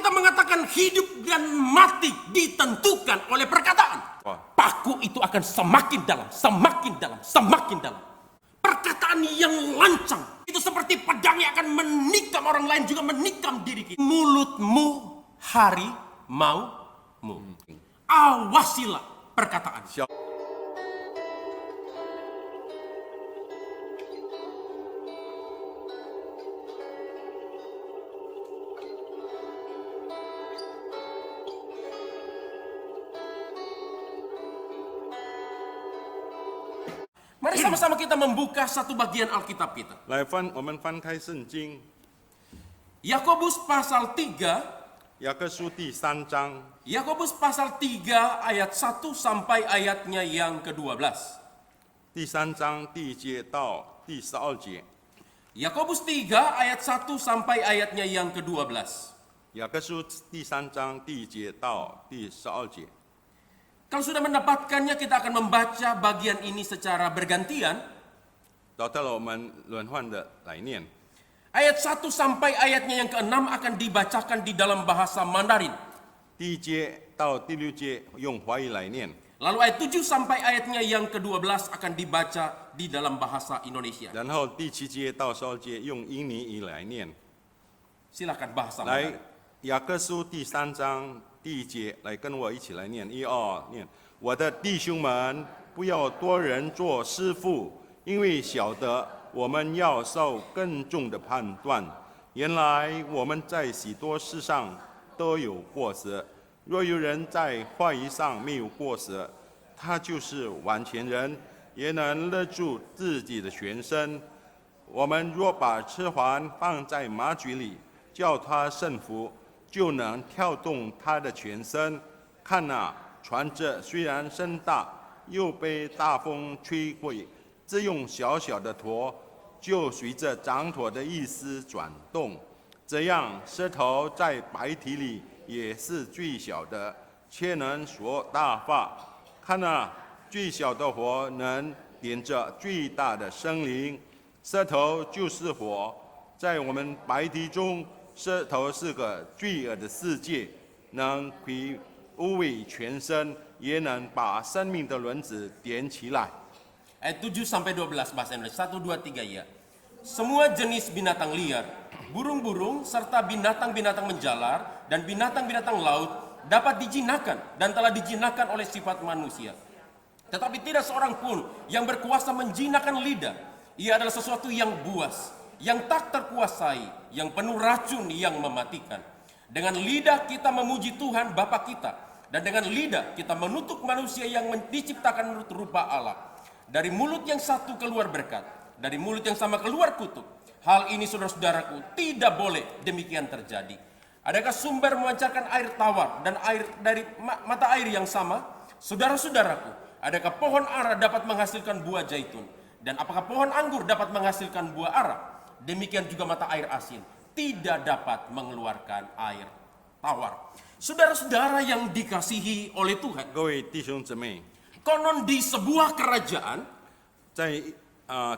Alkitab mengatakan hidup dan mati ditentukan oleh perkataan. Paku itu akan semakin dalam, semakin dalam, semakin dalam. Perkataan yang lancang itu seperti pedang yang akan menikam orang lain, juga menikam diri kita. Mulutmu harimaumu. Awasilah perkataan. Mari sama-sama kita membuka satu bagian Alkitab kita. 我们翻开圣经 Yakobus pasal 3, 雅各书第3章 Yakobus pasal 3 ayat 1 sampai ayatnya yang ke-12. 第3章第1节到第12节。 Yakobus 3 ayat 1 sampai ayatnya yang ke-12. 雅各书第3章第1节到第12节。 Kalau sudah mendapatkannya, kita akan membaca bagian ini secara bergantian. 找到了我们轮换的来念。 Ayat 1 sampai ayatnya yang ke-6 akan dibacakan di dalam bahasa Mandarin. 第1节到第6节用华语来念， Lalu ayat 7 sampai ayatnya yang ke-12 akan dibaca di dalam bahasa Indonesia. 然后第7节到12节用印尼语来念。 Silakan bahasa 来 Mandarin.，雅各书第3章第1节，来跟我一起来念，1、2，念。我的弟兄们，不要多人做师傅，因为晓得我们要受更重的判断。原来我们在许多事上都有过失，若有人在话语上没有过失，他就是完全人，也能勒住自己的全身。我们若把吃环放在马嘴里，叫它顺服，就能跳动它的全身。看哪，船只虽然声大，又被大风吹毁，只用小小的舵，就随着掌舵的意思转动。这样，舌头在白体里也是最小的，却能说大话。看哪，最小的火能点着最大的生灵。舌头就是火，在我们白体中，舌头是个罪恶的世界，能毁污秽全身，也能把生命的轮子点起来。 Ayat 7 sampai 12 bahasa Indonesia. 1, 2, 3 ya. Semua jenis binatang liar, burung-burung serta binatang-binatang menjalar dan binatang-binatang laut dapat dijinakan dan telah dijinakan oleh sifat manusia. Tetapi tidak seorang pun yang berkuasa menjinakan lidah. Ia adalah sesuatu yang buas, yang tak terkuasai, yang penuh racun yang mematikan. Dengan lidah kita memuji Tuhan Bapa kita, dan dengan lidah kita menutup manusia yang diciptakan menurut rupa Allah. Dari mulut yang satu keluar berkat, dari mulut yang sama keluar kutuk. Hal ini saudara-saudaraku tidak boleh demikian terjadi. Adakah sumber memancarkan air tawar dan air dari mata air yang sama? Saudara-saudaraku, adakah pohon ara dapat menghasilkan buah zaitun? Dan apakah pohon anggur dapat menghasilkan buah ara? Demikian juga mata air asin tidak dapat mengeluarkan air tawar. Saudara-saudara yang dikasihi oleh Tuhan, 各位弟兄姊妹， konon di sebuah kerajaan 在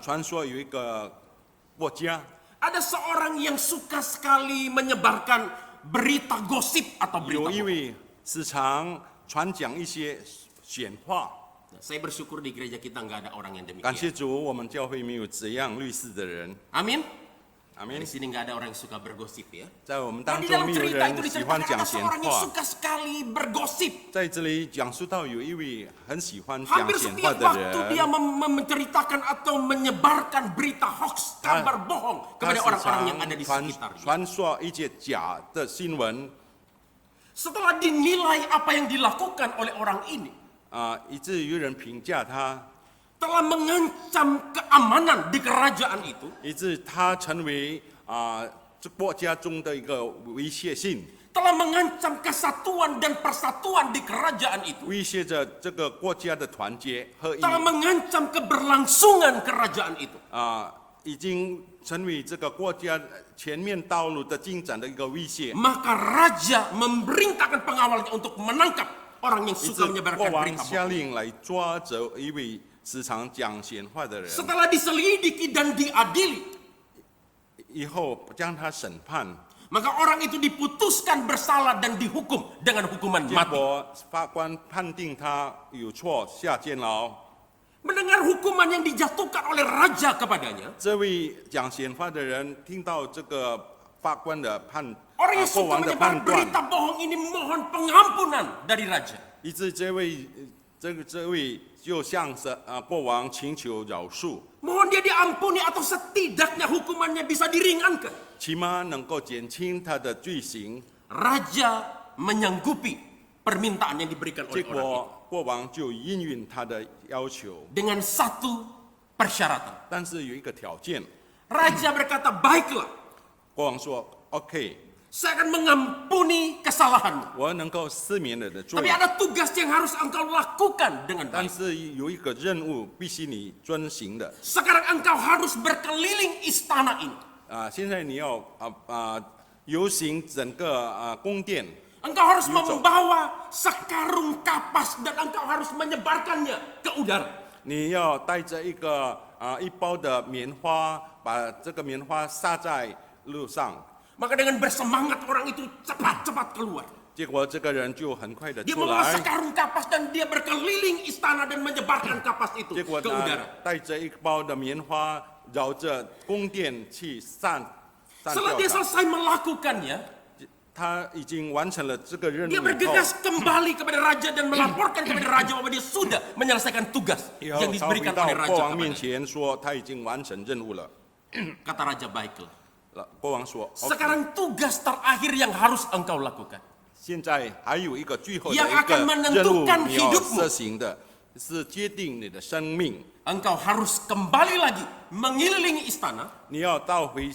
传说有一个国家， ada seorang yang suka sekali menyebarkan berita gosip atau 有 berita 一 bohong. 位时常传讲一些闲话。 Saya bersyukur di gereja kita nggak ada orang yang 感 demikian. 谢主，我们教会没有这样类似的人。 Amin. 阿门 Di。sini nggak ada orang yang suka bergosip ya. 在我们 Nah, 当 di 中 dalam 没有 cerita itu 人喜欢 diceritakan 讲 ada 闲 seorang yang 话。 suka sekali bergosip. 在这里讲述到有一位很喜欢讲 Hampir 闲话 setiap 的 waktu dia 人， menceritakan atau menyebarkan berita hoax, kabar bohong 他 kepada 时 orang-orang 常 yang ada di 传 sekitarnya. 传说一些假的新闻 Setelah dinilai apa yang dilakukan oleh orang ini, 以至于有人评价他， telah mengancam keamanan di kerajaan itu, 以致他成为这国家中的一个威胁性， telah mengancam kesatuan dan persatuan di kerajaan itu, 威胁着这个国家的团结合一 telah mengancam keberlangsungan kerajaan itu. 已经成为这个国家前面道路的进展的一个威胁。 Maka raja memerintahkan pengawalnya untuk menangkap orang yang 以致 suka 国 menyebarkan 王 berita 下 bohong. 令来抓着一位时常讲闲话的人， Setelah diselidiki dan diadili, 以后将他审判， maka orang itu diputuskan bersalah dan dihukum dengan hukuman 结 mati. 果法官判定他有错，下监牢。 Mendengar hukuman yang dijatuhkan oleh raja kepadanya, 这位讲宪法的人听到这个法官的orang yang 国 suka 王的 menyebar 判断， berita bohong ini mohon pengampunan dari raja. 以致这位就向国王请求饶恕， Mohon dia diampuni atau setidaknya hukumannya bisa diringankan. 起码能够减轻他的罪行。 Raja menyanggupi permintaan yang diberikan 结 oleh orang itu 果国王就应允他的要求， dengan satu persyaratan. 但是有一个条件， Raja berkata, baiklah, 国王说 ：“OK， saya akan mengampuni kesalahanmu. 我能够赦免你的罪 Tapi，ada tugas yang harus engkau lakukan dengan 但 baik. 是有一个任务必须你遵行的 Sekarang engkau harus berkeliling istana ini. 现在你要游行整个宫殿， Engkau harus membawa sekarung kapas dan engkau harus menyebarkannya ke udara. 你要带着一包的棉花，把这个棉花撒在路上。 Maka dengan bersemangat orang itu cepat-cepat keluar. 结果这个人就很快的 Dia 出 membawa 来， sekarung kapas dan dia berkeliling istana dan menyebarkan kapas itu 结果 ke 他 udara. 带着一包的棉花，绕着宫殿去散 Setelah 掉 dia 它。 selesai melakukannya, 他已经完成了这个任务 dia 以后， bergegas kembali kepada raja dan melaporkan kepada raja bahwa dia sudah menyelesaikan tugas 以后 yang 他回 diberikan 到 oleh 国 raja 王面 kepadanya. 前说他已经完成任务了。 Kata raja, baiklah. 国王说 OK， Sekarang tugas terakhir yang harus engkau lakukan. 现在还有一个最后的 yang 一个 akan 任务 menentukan 你要 hidupmu. 实行的，是决定你的生命。 Engkau harus kembali lagi mengelilingi istana 你要到回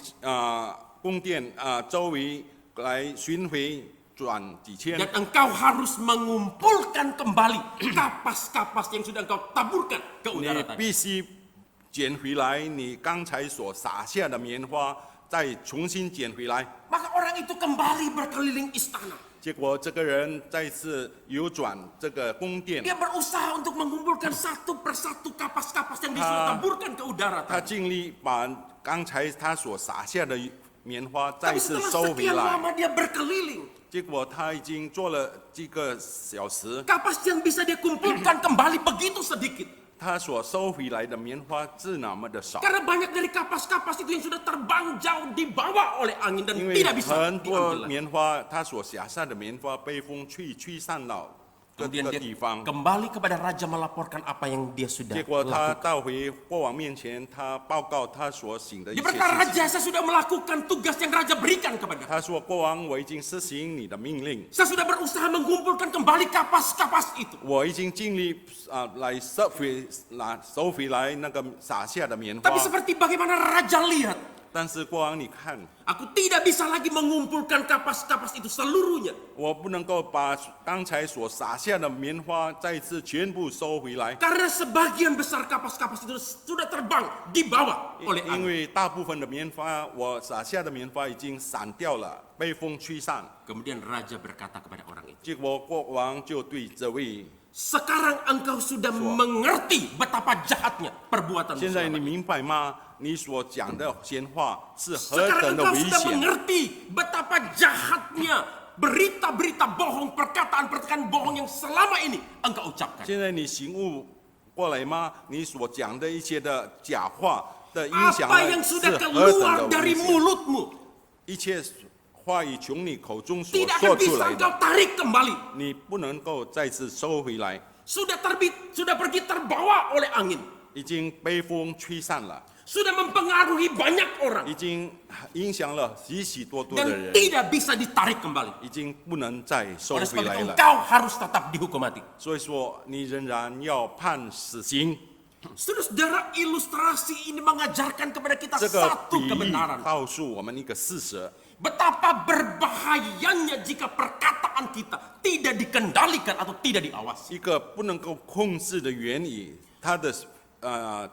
宫殿周围来巡回转几圈， dan engkau harus mengumpulkan kembali kapas-kapas yang sudah engkau taburkan ke 你 udara tadi. 必须捡回来你刚才所撒下的棉花，再重新捡回来。 Maka orang itu kembali berkeliling istana. 结果这个人再次游转这个宫殿， Dia berusaha untuk mengumpulkan satu persatu kapas-kapas yang sudah taburkan ke udara 他 tadi. 尽力把刚才他所撒下的棉花再 Tapi 次 setelah 收回 sekian 来。 lama dia berkeliling, 结果他已经做了几个小时， kapas yang bisa dia kumpulkan kembali begitu sedikit. 他所收回来的棉花是那么的少， Karena banyak dari kapas-kapas itu yang sudah terbang jauh dibawa oleh angin dan 因为 tidak bisa 很多 diambil lagi. 棉花，他所撒下的棉花被风吹散到各 Kemudian 个 dia 地方。 kembali kepada raja melaporkan apa yang dia sudah 结果他 lakukan. 到回国王面前，他报告他所行的一 Dia 切 berkata, 事情。 raja saya sudah melakukan tugas yang raja berikan kepada. 他说：“国王，我已经实行你的命令， Saya sudah berusaha mengumpulkan kembali kapas-kapas itu. 我已经尽力来收回来那个撒下的棉花 Tapi。seperti bagaimana raja lihat, 但是国王，你看， aku tidak bisa lagi mengumpulkan kapas-kapas itu seluruhnya. 我不能够把刚才所撒下的棉花再次全部收回来。” Karena sebagian besar kapas-kapas itu sudah terbang, dibawa oleh 因 angin. 为大部分的棉花，我撒下的棉花已经散掉了，被风吹散。 Kemudian raja berkata kepada orang itu, 结果国王就对这位， sekarang engkau sudah mengerti betapa jahatnya perbuatan 现在 selama 你 ini. 明白吗？你所讲的闲话是何 Sekarang 等的 engkau 危 sudah 险！ mengerti betapa jahatnya berita-berita bohong, perkataan-perkataan bohong yang selama ini engkau ucapkan. 现在你醒悟过来吗？你所讲的一些的假话的影响 Apa 呢 yang 是 sudah 何等 keluar 的 dari 危险！ mulutmu 一切话语从你口中所 tidak 说 akan 出 bisa 来 engkau 的， tarik kembali. 你不能够再次收回来， Sudah terbit, sudah pergi terbawa oleh angin. 已经被风吹散了， Sudah mempengaruhi banyak orang 已经影响了许许多多的 dan 人。 tidak bisa ditarik kembali. 已经不能再收 Oleh 回 sebab 来 itu 了。 engkau harus tetap dihukum mati. 所以说，你仍然要判死刑。 Saudara-saudara, ilustrasi ini mengajarkan kepada kita 这个 satu 比喻 kebenaran. 告诉我们一个事实： Betapa berbahayanya jika perkataan kita tidak dikendalikan atau tidak diawasi. 一个不能够控制的原理，它的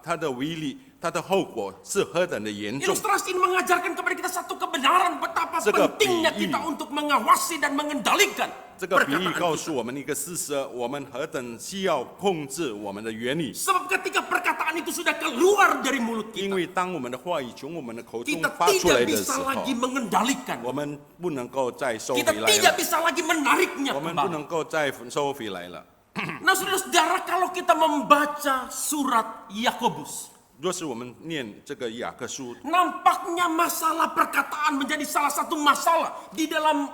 它的威力、它的后果是何等的严重。 Ilustrasi ini mengajarkan kepada kita satu kebenaran betapa Jaga pentingnya bi- kita untuk mengawasi dan mengendalikan 这个比喻 perkataan 告 kita. 诉我们一个事实：我们何等需要控制我们的言语， Sebab ketika perkataan itu sudah keluar dari mulut 因 kita, 为当我们的话语从我们的口中 kita 发出来 tidak 的时 bisa 候， lagi mengendalikan. 我们不能够再收回 Kita 来 tidak 了， bisa lagi menariknya 我们不 kembali. 能够再收回来了。 Nah, saudara-saudara, kalau kita membaca surat Yakobus, 若是我们念这个雅各书， nampaknya masalah perkataan menjadi salah satu masalah di dalam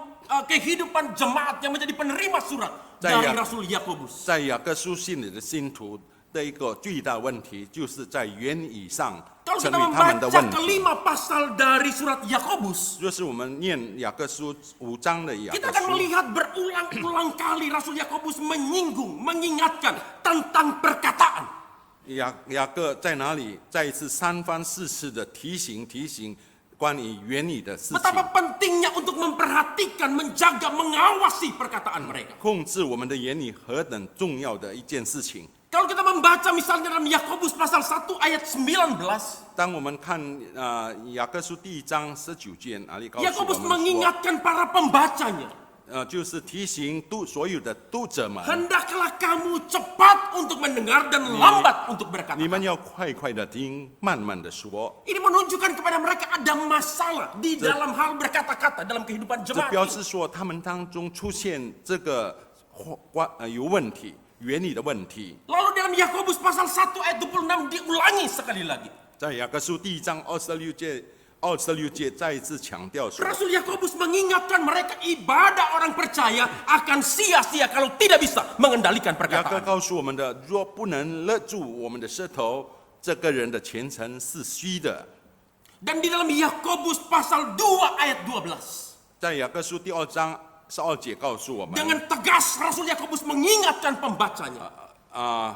kehidupan jemaat yang menjadi penerima surat dari Saya- Rasul Yakobus. 在雅各书信里的信徒的一个巨大问题，就是在言语上 Kalau 成 kita 为他们的 membaca 问题。 kelima pasal dari surat Yakobus, 若是我们念雅各书5章的雅 kita 各 akan 书， melihat berulang-ulang kali Rasul Yakobus menyinggung, mengingatkan tentang perkataan. 雅各在哪里再一次三番四次的提醒关于言语的事情， Betapa pentingnya untuk memperhatikan, menjaga, mengawasi perkataan mereka. 控制我们的言语何等重要的一件事情。 Kalau kita membaca misalnya dalam Yakobus pasal 1 ayat 19, 当我们看雅各书第1章19节，哪里告诉我 Yakobus 们说， mengingatkan para pembacanya, 就是提醒所有的读者们， hendaklah kamu cepat untuk mendengar dan lambat untuk 你 berkata. 们要快快的听，慢慢的说。 Ini menunjukkan kepada mereka ada masalah di dalam hal berkata-kata dalam kehidupan 这 jemaat 表 ini. 示说他们当中出现这个有问题，原理的问题。 Lalu dalam Yakobus pasal 1 ayat 26 diulangi sekali lagi. 在雅各书第1章26节再一次强调说， Rasul Yakobus mengingatkan mereka ibadah orang percaya akan sia-sia kalau tidak bisa mengendalikan 雅各 perkataan. 告诉我们的，若不能勒住我们的舌头，这个人的前程是虚的。 Dan di dalam Yakobus pasal 2 ayat 12, 在雅各书第2章12节告诉我们， dengan tegas Rasul Yakobus mengingatkan pembacanya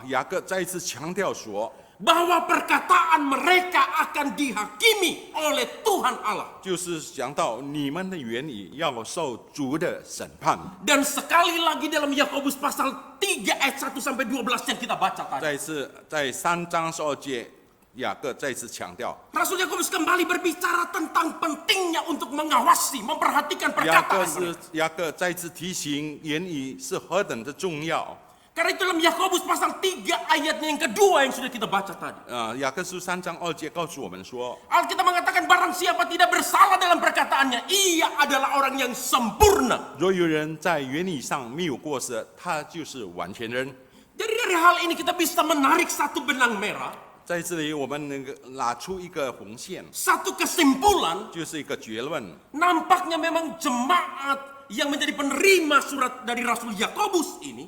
雅各再一次强调说， bahwa perkataan mereka akan dihakimi oleh Tuhan Allah. 就是讲到你们的言语要受主的审判。 Dan sekali lagi dalam Yakobus pasal 3 ayat 1 sampai 12 yang kita baca tadi. 再一次在3章12节，雅各再一次强调， Rasul Yakobus kembali berbicara tentang pentingnya untuk mengawasi, memperhatikan 雅各 perkataan 是 mereka. 雅各再一次提醒言语是何等的重要。 Karena itu dalam Yakobus pasal 3 ayatnya yang kedua yang sudah kita baca tadi. 雅各书3章2节告诉我们说， Alkitab mengatakan barang siapa tidak bersalah dalam perkataannya, ia adalah orang yang sempurna. 若有人在言语上没有过失，他就是完全人。 Jadi dari hal ini kita bisa menarik satu benang merah, 在这里，我们能够拿出一个红线， satu kesimpulan, 就是一个结论。 nampaknya memang jemaat yang menjadi penerima surat dari Rasul Yakobus ini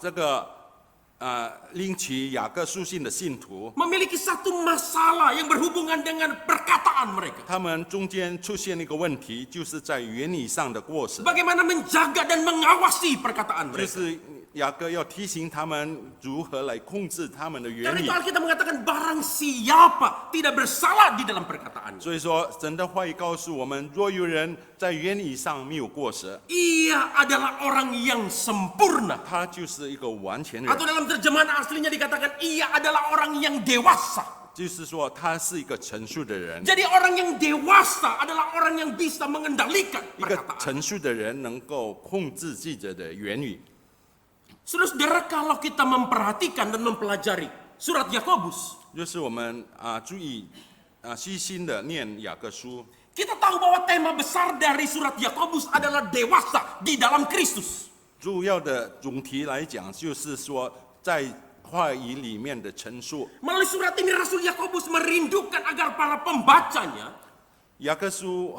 这个领取雅各书信的信徒， memiliki satu masalah yang berhubungan dengan perkataan mereka. 他们中间出现一个问题，就是在言语上的过失， Bagaimana menjaga dan mengawasi perkataan 就 mereka. 是雅各要提醒他们如何来控制他们的言 Karena 语 itu。Alkitab mengatakan barang siapa tidak bersalah di dalam perkataannya, 所以说，神的话语告诉我们，若有人在言语上没有过失， ia adalah orang yang sempurna. 他就是一个完全人， Atau dalam terjemahan aslinya dikatakan ia adalah orang yang dewasa. 就是说他是一个成熟的人。 Jadi orang yang dewasa adalah orang yang bisa mengendalikan 一个 perkataan. 成熟的人能够控制自己的言语。 Saudara-saudara, kalau kita memperhatikan dan mempelajari surat Yakobus, 就是我们注意细心的念雅各书， kita tahu bahwa tema besar dari surat Yakobus adalah dewasa di dalam Kristus. 主要的总题来讲，就是说在话语里面的陈述。 Melalui surat ini Rasul Yakobus merindukan agar para pembacanya 雅各书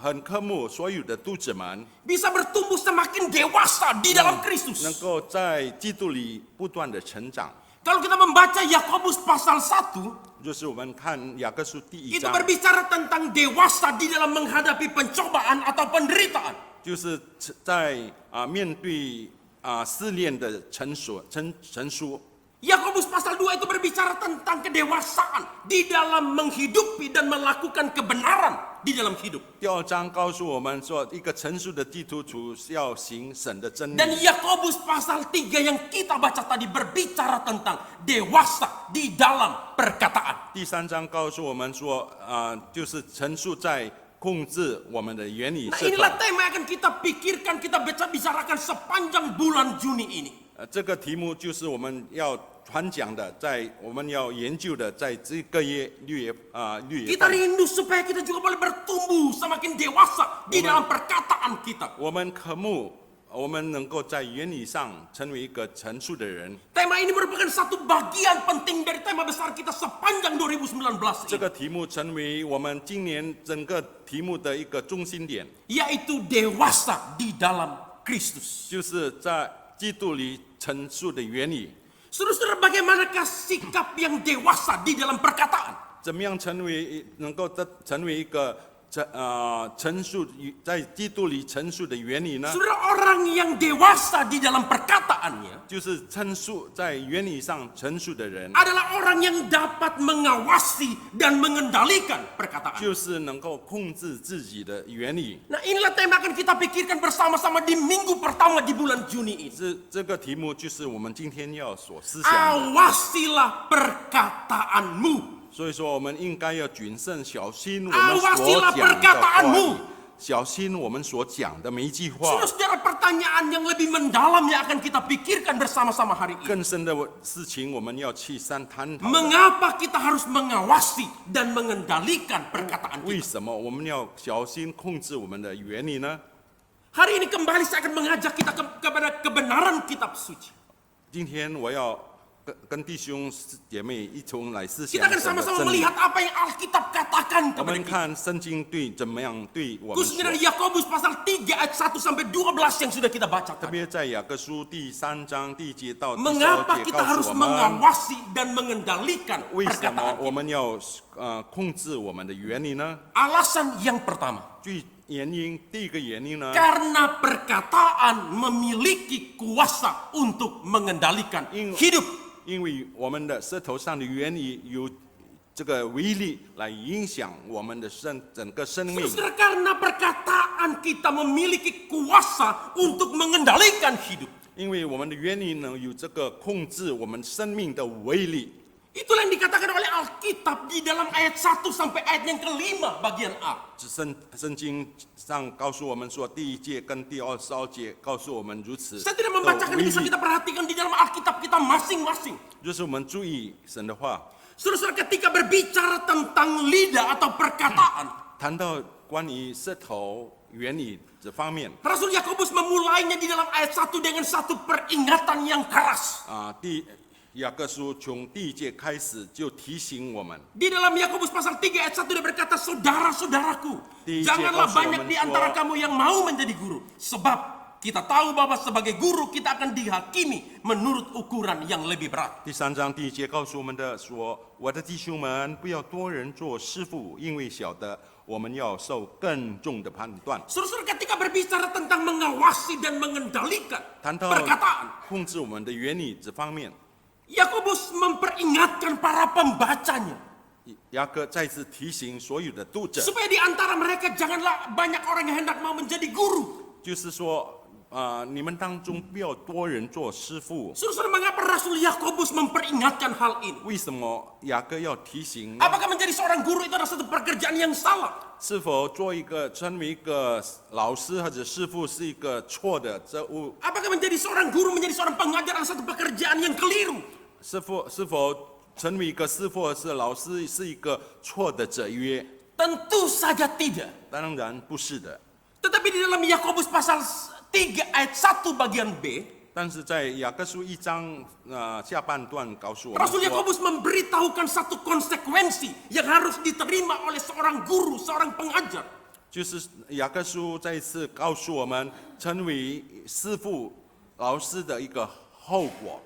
很渴慕所有的读者们 bisa bertumbuh semakin dewasa di dalam Kristus. 能够在基督里不断的成长。 Kalau kita membaca Yakobus pasal 1, 就是我们看雅各书第1 itu 章， berbicara tentang dewasa di dalam menghadapi pencobaan atau penderitaan. 就是在面对试炼的陈述。Yakobus pasal 2 itu berbicara tentang kedewasaan di dalam menghidupi dan melakukan kebenaran di dalam hidup. 第2章告诉我们说，一个成熟的基督徒要行神的真理。 Dan Yakobus pasal 3 yang kita baca tadi berbicara tentang dewasa di dalam perkataan. 第3章告诉我们说，就是陈述在控制我们的原理 Nah 是 inilah tema yang akan kita pikirkan, kita bicarakan sepanjang bulan Juni ini. 这个题目就是我们要传讲的，我们要研究的，在这个月绿野 Kita rindu supaya kita juga boleh bertumbuh semakin dewasa di dalam perkataan kita. 我们渴慕，我们能够在原理上成为一个陈述的人。 Tema ini merupakan satu bagian penting dari tema besar kita sepanjang 2019 这 ini, 个题目成为我们今年整个题目的一个中心点， yaitu dewasa di dalam Kristus. 就是在基督里陈述的原理。 Saudara-saudara, bagaimanakah sikap yang dewasa di dalam perkataan? 怎么样能够成为一个陈述在基督里陈述的原理呢？ Saudara, orang yang dewasa di dalam perkataannya 就是陈述在原理上陈述的人， adalah orang yang dapat mengawasi dan mengendalikan perkataan. 就是能够控制自己的原理。 Nah inilah tema akan kita pikirkan bersama-sama di minggu pertama di bulan Juni ini. 这个题目就是我们今天要所思想的。 Awasilah perkataanmu. 所以说，我们应该要谨慎小心我们所 Awasilah 讲的话 perkataanmu. 语，小心我们所讲的每一句话。 Saudara-saudara, pertanyaan yang lebih mendalam yang akan kita pikirkan bersama-sama hari ini. 更深的事情，我们要去探讨。 Mengapa kita harus mengawasi dan mengendalikan perkataan 为 kita? 什么我们要小心控制我们的原理呢？ Hari ini kembali saya akan mengajak kita kepada kebenaran kitab suci. 今天我要跟弟兄姐妹一同来思想 Kita akan 神的 sama-sama 真理。 melihat apa yang Alkitab katakan 我 kepada 们 kita. 看圣经怎么样对我们 Khususnya 说 dari， Yakobus pasal 3 ayat 1 sampai 12 yang sudah kita baca 特 tadi. 别在雅各书第3章第1节到第12 Mengapa 节 kita 告诉 harus 我们， mengawasi dan mengendalikan 为什么 perkataan? 我们要控制我们的原理呢？ Alasan yang pertama, 第一个原因呢， karena perkataan memiliki kuasa untuk mengendalikan hidup. 因为我们的舌头上的原理有这个威力来影响我们的整个生命。 Saudara, karena perkataan kita memiliki kuasa untuk mengendalikan hidup. 因为我们的原理呢有这个控制我们生命的威力。 Itulah yang dikatakan oleh Alkitab di dalam ayat 1 sampai ayat yang kelima bagian A. 圣经上告诉我们说，第1节跟第22节告诉我们如此。 Saya tidak membacakan ini, bisa kita perhatikan di dalam Alkitab kita masing-masing. 就是我们注意神的话， Saudara-saudara, ketika berbicara tentang lidah atau perkataan, 谈到关于舌头原理这方面 Rasul Yakobus memulainya di dalam ayat 1 dengan satu peringatan yang keras. 雅各书从第1节开始就提醒我们， Di dalam Yakobus pasal 3 ayat 1 dia berkata, saudara-saudaraku, Di janganlah Yakobus banyak di antara kamu yang mau menjadi guru. Sebab kita tahu bahwa sebagai guru kita akan dihakimi menurut ukuran yang lebih berat. 第3章第1节告诉我们的说：“我的弟兄们，不要多人做师傅，因为晓得我们要受更重的判断。” Saudara-saudara, ketika berbicara tentang mengawasi dan mengendalikan 谈到 perkataan, 控制我们的原理这方面， Yakobus memperingatkan para pembacanya 雅各再次提醒所有的读者， supaya di antara mereka janganlah banyak orang yang hendak mau menjadi guru. 就是说，你们当中不要多人做师傅。 Saudara, mengapa Rasul Yakobus memperingatkan hal ini? 为什么雅各要提醒？ Apakah menjadi seorang guru itu adalah satu pekerjaan yang salah? 是否成为一个老师或者师傅是一个错的职务？ Apakah menjadi seorang guru, menjadi seorang pengajar adalah satu pekerjaan yang keliru? 是否成为一个师傅或是老师是一个错的职业？ Tentu saja tidak. 当然不是的。 Tetapi di dalam Yakobus pasal 3 ayat 1 bagian B, 但是在雅各书1章下半段告诉我们 Rasul 说， Yakobus memberitahukan satu konsekuensi yang harus diterima oleh seorang guru, seorang pengajar. 就是雅各书再一次告诉我们，成为师傅、老师的一个后果。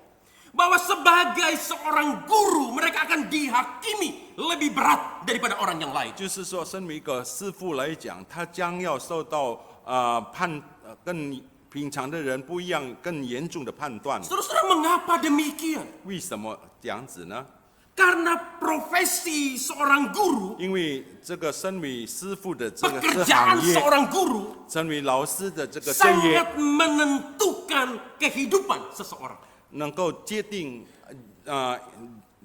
Bahwa sebagai seorang guru mereka akan dihakimi lebih berat daripada orang yang lain. 就是说，身为一个师傅来讲，他将要受到平常的人不一样，更严重的判断。 Saudara-saudara, mengapa demikian? 为什么这样子呢？ Karena profesi seorang guru, 因为这个身为师傅的这个行 pekerjaan 业， seorang guru 身为老师的这个职业， sangat menentukan kehidupan seseorang. 能够决定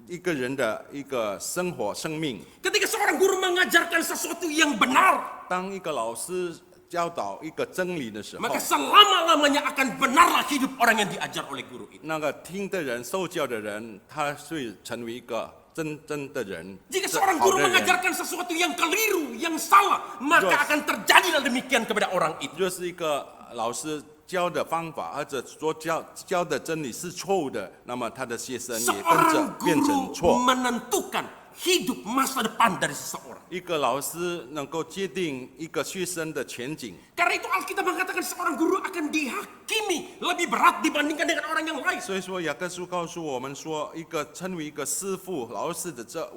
一个人的一个生活生命。 Ketika seorang guru mengajarkan sesuatu yang benar, 当一个老师教导一个真理的时候， maka selama-lamanya akan benarlah hidup orang yang diajar oleh guru itu. 那个听的人、受教的人，他会成为一个真的人， Jika seorang 好 guru 的人。 mengajarkan sesuatu yang keliru, yang salah, maka Jos. akan terjadilah demikian kepada orang itu. 若是一个老师教的方法或者所教的真理是错误的，那么他的学生也跟着 Seorang 变成 guru 错。 menentukan hidup masa depan dari seseorang. 一个老师能够决定一个学生的前景， Karena itu Alkitab mengatakan seorang guru akan dihakimi lebih berat dibandingkan dengan orang yang lain. 所以说雅各书告诉我们说，一个成为一个师傅、老师的这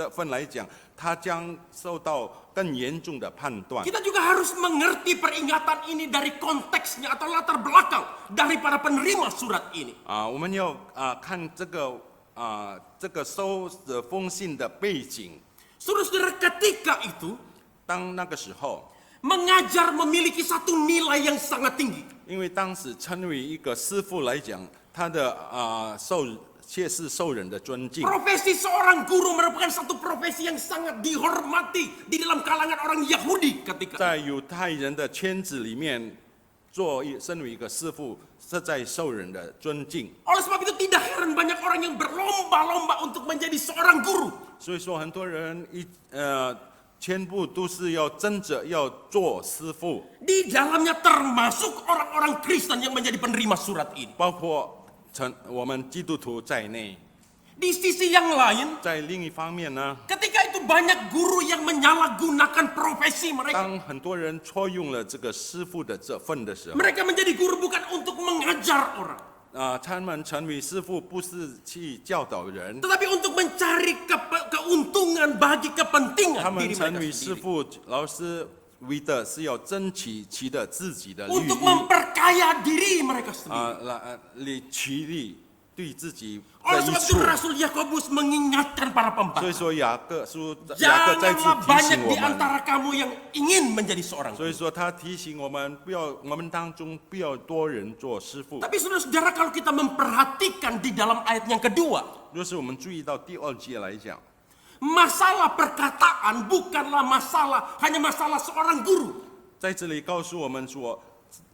份来讲，他将受到更严重的判断。 Kita juga harus mengerti peringatan ini dari konteksnya atau latar belakang dari para penerima surat ini. 我们要看这个收的封信的背景。 Saudara-saudara, ketika itu 当那个时候， mengajar memiliki satu nilai yang sangat tinggi. 因为当时成为一个师傅来讲，他的却是受人的尊敬。 Profesi seorang guru merupakan satu profesi yang sangat dihormati di dalam kalangan orang Yahudi ketika 在犹太人的圈子里面，身为一个师傅，是在受人的尊敬。 Oleh sebab itu tidak heran banyak orang yang berlomba-lomba untuk menjadi seorang guru. 所以说，很多人全部都是要争着要做师傅， Di dalamnya termasuk orang-orang Kristen yang menjadi penerima surat ini. 包括我们基督徒在内。 Di sisi yang lain, 在另一方面呢， ketika itu banyak guru yang menyalahgunakan profesi mereka. 当很多人错用了这个师傅的这份的时候， Mereka menjadi guru bukan untuk mengajar orang, 他们成为师傅不是去教导人， tetapi untuk mencari keuntungan bagi kepentingan 他们 diri 成 mereka 为师 sendiri. 傅老师为的是要争取其的自己的利 Untuk 益 memperkaya diri mereka sendiri. 来取利对自己 Oleh 的益 sebab 处 itu。 Rasul Yakobus mengingatkan para 所以 pembangkang. 说雅各再次 Janganlah 提 banyak 醒我 di 们， antara kamu yang ingin menjadi seorang 所 guru. 以说他提醒我们我们当中不要多人做师傅。 Tapi saudara-saudara, kalau kita memperhatikan di dalam ayat yang kedua, 若是我们注意到第二节来讲， masalah perkataan bukanlah hanya masalah seorang guru. 在这里告诉我们说，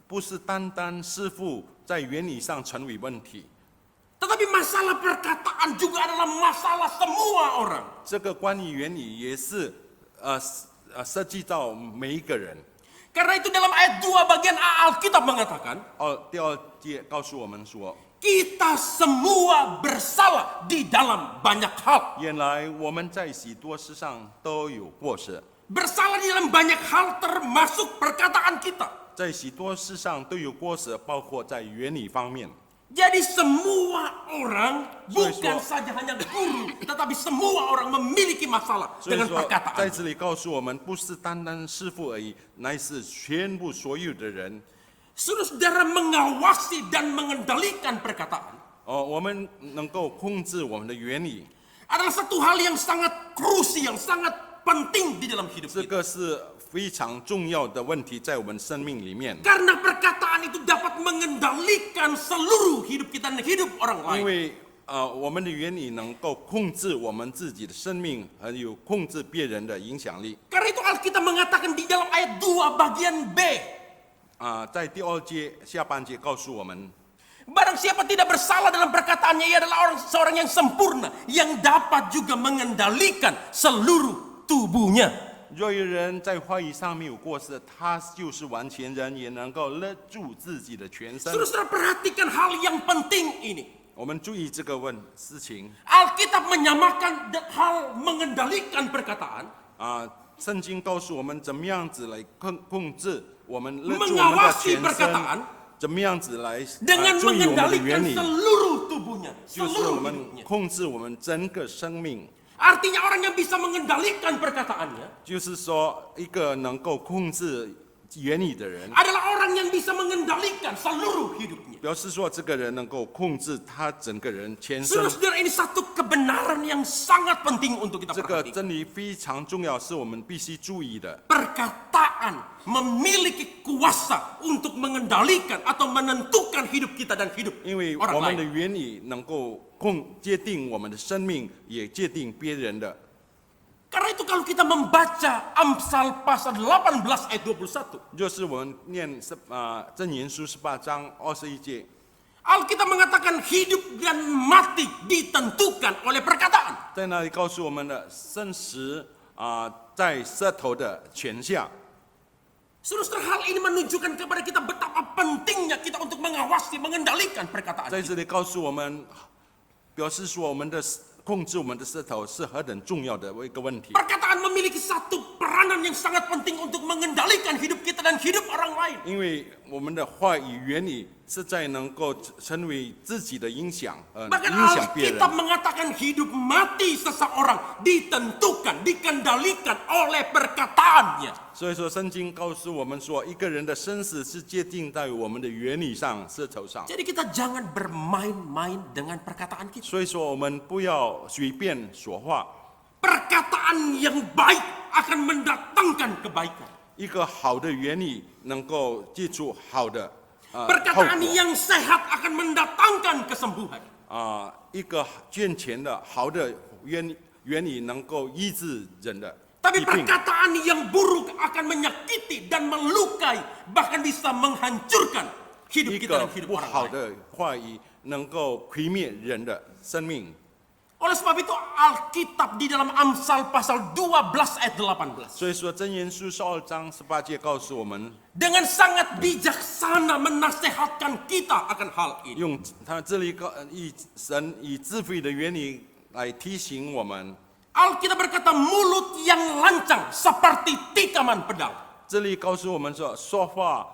不是单单师傅在原理上成为问题， Tetapi masalah perkataan juga adalah masalah semua orang. 这个关于原理也是涉及到每一个人。 Karena itu dalam ayat 2 bagian A Alkitab mengatakan, 第二节告诉我们说， kita semua bersalah di dalam banyak hal. 原来我们在许多事上都有过失， Bersalah di dalam banyak hal termasuk perkataan kita. 在许多事上都有过失，包括在原理方面。 Jadi semua orang bukan Soal- saja hanya guru, tetapi semua orang memiliki masalah 所以 dengan 说，在 perkataan. 这里告诉我们，不是单单师傅而已，乃是全部所有的人。 Saudara-saudara, mengawasi dan mengendalikan perkataan 我们能够控制我们的原理， adalah satu hal yang sangat krusial, sangat penting di dalam hidup 这 kita. 个是非常重要的问题，在我们生命里面。 Karena perkataan itu dapat mengendalikan seluruh hidup kita dan hidup orang 因 lain. 为我们的原理能够控制我们自己的生命，还有控制别人的影响力。 Karena itu Alkitab mengatakan di dalam ayat 2 bagian B, 在第二节下半节告诉我们， barang siapa tidak bersalah dalam perkataannya, ia adalah seorang yang sempurna, yang dapat juga mengendalikan seluruh tubuhnya. 若有人在话语上面有过失，他就是完全人，也能够勒住自己的全身。 Saudara-saudara, perhatikan hal yang penting ini. 我们注意这个事情 Alkitab menyamakan hal mengendalikan perkataan 圣经告诉我们怎么样子来控制我们勒住我们的 mengawasi 全 perkataan 身，怎么样子来 dengan 注意我们的 mengendalikan 原理， seluruh tubuhnya, 就是我 seluruh 们 hidupnya. 控制我们整个生命。 Artinya orang yang bisa mengendalikan perkataannya 就是说，一个能够控制言语的人， adalah orang yang bisa mengendalikan seluruh hidupnya. 表示说这个人能够控制他整个人全身。 Saudara-saudara, ini satu kebenaran yang sangat penting untuk kita 这个 perhatikan. 真理非常重要，是我们必须注意的。 Perkataan memiliki kuasa untuk mengendalikan atau menentukan hidup kita dan hidup 因为 orang 我们的 lain. 言语能够界定我们的生命，也界定别人的。 Karena itu kalau kita membaca Amsal pasal 18 ayat 21, 就是我们念箴言书18章21节， Alkitab mengatakan hidup dan mati ditentukan oleh perkataan. 在那里告诉我们的生死在舌头的权下。 Saudara, hal ini menunjukkan kepada kita betapa pentingnya kita untuk mengawasi, mengendalikan perkataan 在 kita. 这里告诉我们，表示说我们的控制我们的舌头是何等重要的一个问题。 Perkataan memiliki satu peranan yang sangat penting untuk mengendalikan hidup kita dan hidup orang lain. 因为我们的话语原理是在能够成为自己的影响， Bahkan 影响别人。 Alkitab mengatakan hidup mati seseorang ditentukan, dikendalikan oleh perkataannya. 所以说，圣经告诉我们说，一个人的生死是界定在我们的原理上、舌头上。 Jadi kita jangan bermain-main dengan perkataan kita. 所以说，我们不要随便说话。 Perkataan yang baik akan mendatangkan kebaikan. 一个好的原理能够记住好的后 Perkataan 果 yang sehat akan mendatangkan kesembuhan. 一个健全的好的原理能够医治人的 Tapi 疾病。 perkataan yang buruk akan menyakiti dan melukai, bahkan bisa menghancurkan hidup 一 kita 个 dan hidup 不 orang 好 lain. 的话语能够毁灭人的生命。 Oleh sebab itu Alkitab di dalam Amsal pasal 12 ayat 18. 所以说，箴言书12章18节告诉我们， Dengan sangat bijaksana menasehatkan kita akan hal ini. 用他这里神以智慧的原理来提醒我们。 Alkitab berkata mulut yang lancang seperti tikaman pedang. 这里告诉我们说，说话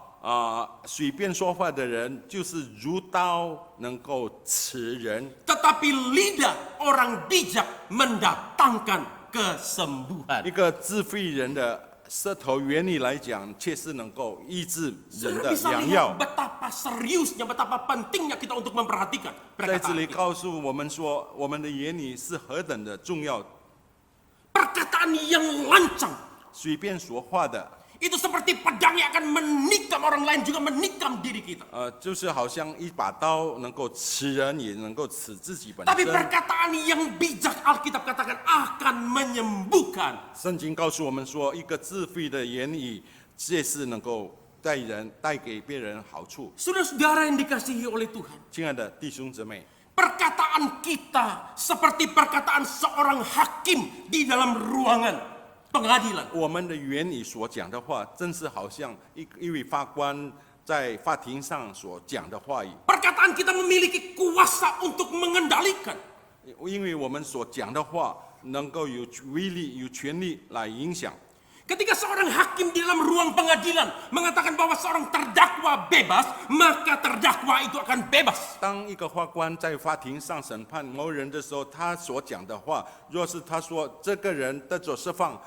随便说话的人，就是如刀能够刺人。 Tetapi lidah orang bijak mendatangkan kesembuhan. 一个智慧人的舌头原理来讲，却是能够医治人 Saudara 的 bisa 良 lihat 药。 betapa seriusnya, betapa pentingnya kita untuk memperhatikan 在这 perkataan 里 kita. 告诉我们说，我们的言语是何等的重要。 Perkataan yang lancang 随便说话的， itu seperti pedang yang akan menikam orang lain, juga menikam diri kita. 就是好像一把刀，能够刺人，也能够刺自己本 Tapi 身。 perkataan yang bijak Alkitab katakan akan menyembuhkan. 圣经告诉我们说，一个智慧的言语，这是能够带给别人好处。 Saudara-saudara yang dikasihi oleh Tuhan, 亲爱的弟兄姊妹， perkataan kita seperti perkataan seorang hakim di dalam ruangan pengadilan. 我们的言语所讲的话，真是好像一位法官在法庭上所讲的话语。 Perkataan kita memiliki kuasa untuk mengendalikan. 因为我们所讲的话能够有威力、有权力来影响。 Ketika seorang hakim di dalam ruang pengadilan mengatakan bahwa seorang terdakwa bebas, maka terdakwa itu akan bebas. 当一个法官在法庭上审判某人的时候，他所讲的话，若是他说这个人得着释放，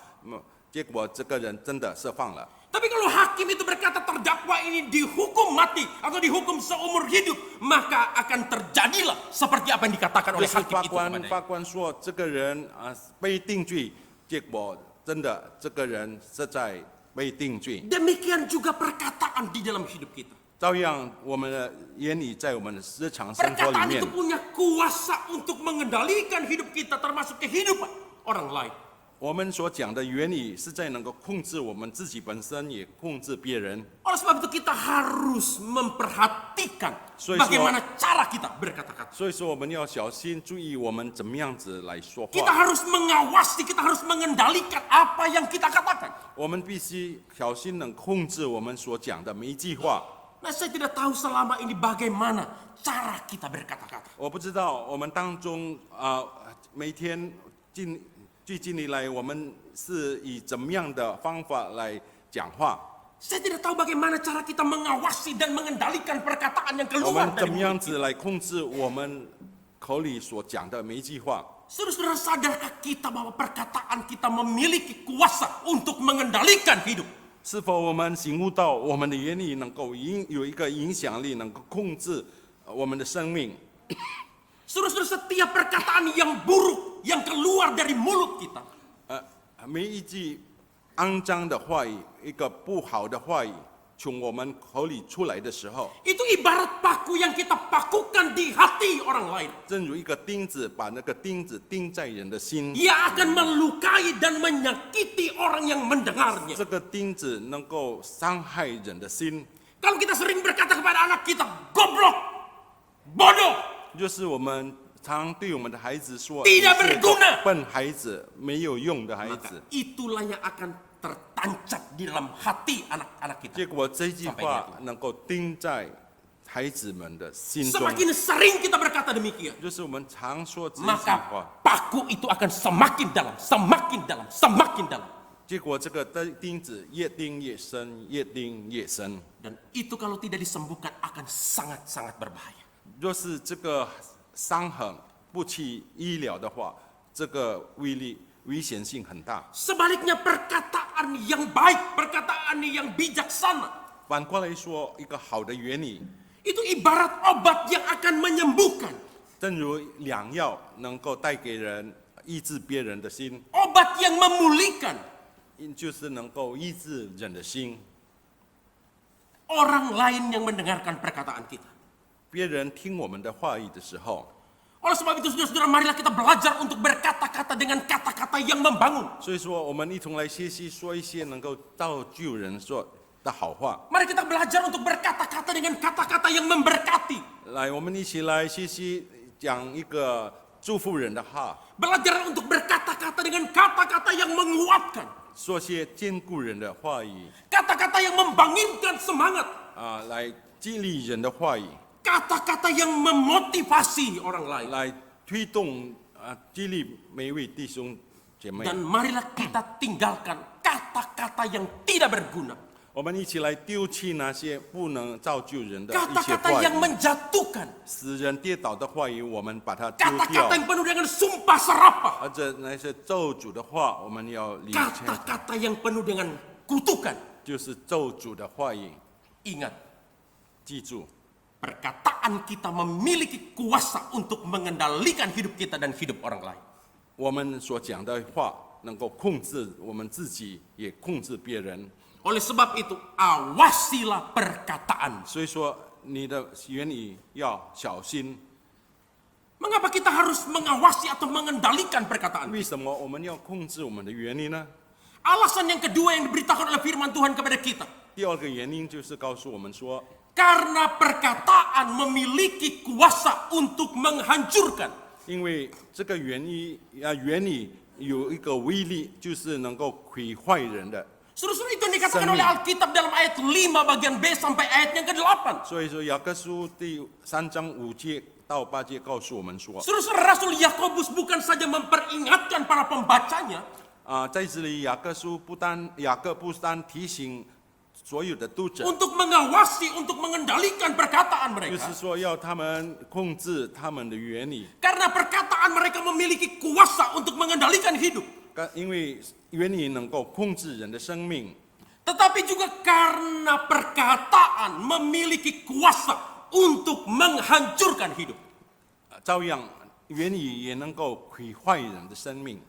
结果这个人真的释放了。 Tapi kalau hakim itu berkata terdakwa ini dihukum mati atau dihukum seumur hidup, maka akan terjadilah seperti apa yang dikatakan 就 oleh 是 hakim 法 itu 官 kepadanya. 法官说这个人被定罪，结果真的这个人是在被定罪。 Demikian juga perkataan di dalam hidup kita. 照样，我们的言语在我们的日常生活里 Perkataan 面 itu，punya kuasa untuk mengendalikan hidup kita termasuk kehidupan orang lain. 我们所讲的原理是在能够控制我们自己本身，也控制别人。 Oleh sebab itu kita harus memperhatikan 所以说- bagaimana cara kita berkata-kata. 所以说，我们要小心注意我们怎么样子来说 Kita 话。 harus mengawasi, kita harus mengendalikan apa yang kita katakan. 我们必须小心能控制我们所讲的每一句话。 Nah, saya tidak tahu selama ini bagaimana cara kita berkata-kata. 我不知道我们当中每天最近以来，我们是以怎么样的方法来讲话？ Saya tidak tahu bagaimana cara kita mengawasi dan mengendalikan perkataan yang 我 keluar 们 dari 怎么样 mulut 子来控制我们口里所讲的每一句话？ Saudara-saudara, sadarkah kita bahwa perkataan kita memiliki kuasa untuk mengendalikan hidup? 是否我们醒悟到我们的言语能够有一个影响力，能够控制我们的生命？ Saudara-saudara, setiap perkataan yang buruk yang keluar dari mulut kita 每一句肮脏的话语，一个不好的话语从我们口里出来的时候， itu ibarat paku yang kita pakukan di hati orang lain. 正如一个钉子把那个钉子钉在人的心， Ia akan melukai dan menyakiti orang yang mendengarnya. 这个钉子能够伤害人的心。 Kalau kita sering berkata kepada anak kita, goblok, bodoh, 就是我们常对我们的孩子说， Tidak 你是一个 berguna 笨孩子，没有用的孩 maka 子。 itulah yang akan tertancap di dalam hati anak-anak kita. 结果这句话能够钉在孩子们的心中， Semakin sering kita berkata demikian, 就是我们常说这句 maka 话， paku itu akan semakin dalam, semakin dalam, semakin dalam. 结果这个钉子越钉越深，越钉越深。 Dan itu kalau tidak disembuhkan akan sangat-sangat berbahaya. 若是这个伤痕不去医疗的话，这个危险性很大。 Sebaliknya perkataan yang baik, perkataan yang bijaksana, 反过来说，一个好的原理， itu ibarat obat yang akan menyembuhkan. 正如良药能够带给人医治别人的心， Obat yang memulihkan. 就是能够医治人的心。 Orang lain yang mendengarkan perkataan kita. 别人听我们的话语的时候， Oleh sebab itu saudara-saudara, marilah kita belajar untuk berkata-kata dengan kata-kata yang membangun. 所以说我们一同来学习，说一些能够造就人说的好话。 Mari kita belajar untuk berkata-kata dengan kata-kata yang memberkati. 来，我们一起来学习讲一个祝福人的话， Belajar untuk berkata-kata dengan kata-kata yang menguatkan. 说些坚固人的话语 Kata-kata yang membangunkan semangat. 来激励人的话语， Kata-kata yang memotivasi orang lain. 来推动激励每一位弟兄姐妹。 Dan marilah kita tinggalkan kata-kata yang tidak berguna. 我们一起来丢弃那些不能造就人的一些 Kata-kata 话 yang 语， menjatuhkan. 使人跌倒的话语，我们把它丢掉 Kata-kata。yang penuh dengan sumpah serapah. 而且那些咒诅的话，我们要离开， Kata-kata yang penuh dengan kutukan. 就是咒诅的话语。 Ingat, 记住， perkataan kita memiliki kuasa untuk mengendalikan hidup kita dan hidup orang lain. 我们所讲的话能够控制我们自己，也控制别人。 Oleh sebab itu, awasilah perkataan. 所以说，你的言语要小心。 Mengapa kita harus mengawasi atau mengendalikan perkataan? 为什么我们要控制我们的言语呢？ Alasan yang kedua yang diberitakan oleh firman Tuhan kepada kita. 第二个原因就是告诉我们说， Karena perkataan memiliki kuasa untuk menghancurkan. 因为这个原理有一个威力，就是能够毁坏人的。 Saudara-saudara, itu yang dikatakan oleh Alkitab dalam ayat 5 bagian B sampai ayat yang ke-8. 所以说，雅各书第3章5节到8节告诉我们说， Saudara-saudara, Rasul Yakobus bukan saja memperingatkan para pembacanya, 在这里雅各不单提醒所有的读者， untuk mengawasi, untuk mengendalikan perkataan 就 mereka. 是说要他们控制他们的原理， Karena perkataan mereka memiliki kuasa untuk mengendalikan hidup. 因为原理能够控制人的生命， Tetapi juga karena perkataan memiliki kuasa untuk menghancurkan hidup. 照样原理也能够毁坏人的生命。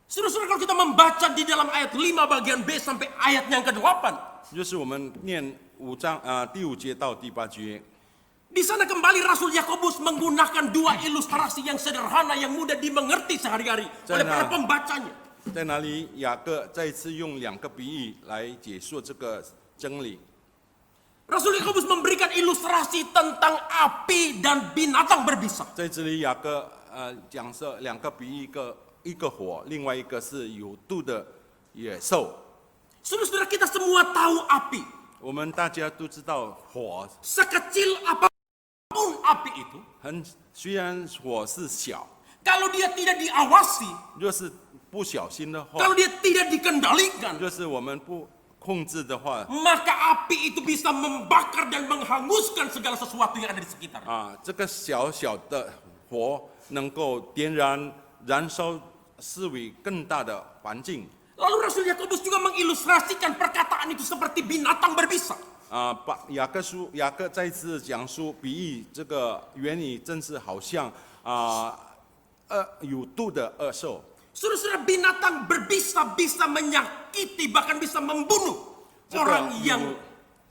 Saudara-saudara, kalau kita membaca di dalam ayat 5 bagian B sampai ayat yang ke-8, 就是我们念第5节到第8节， di sana kembali Rasul Yakobus menggunakan dua ilustrasi yang sederhana yang mudah dimengerti sehari-hari oleh para pembacanya. 在哪里雅各再次用2个比喻来解说这个真理。 Rasul Yakobus memberikan ilustrasi tentang api dan binatang berbisa. 在这里雅各讲述2个比喻，一个火，另外一个是有毒的野兽。 Saudara-saudara, kita semua tahu api. 我们大家都知道火， Sekecil apapun api itu, 虽然火是小， kalau dia tidak diawasi, 若是不小心的话， kalau dia tidak dikendalikan, 若是我们不控制的话， maka api itu bisa membakar dan menghanguskan segala sesuatu yang ada di sekitar. 这个小小的火能够燃烧四围更大的环境。Lalu Rasul Yakobus juga mengilustrasikan perkataan itu seperti binatang berbisa. 雅各再次讲述比喻这个原理，正是好像有毒的恶兽。 Saudara-saudara, binatang berbisa bisa menyakiti, bahkan bisa membunuh orang yang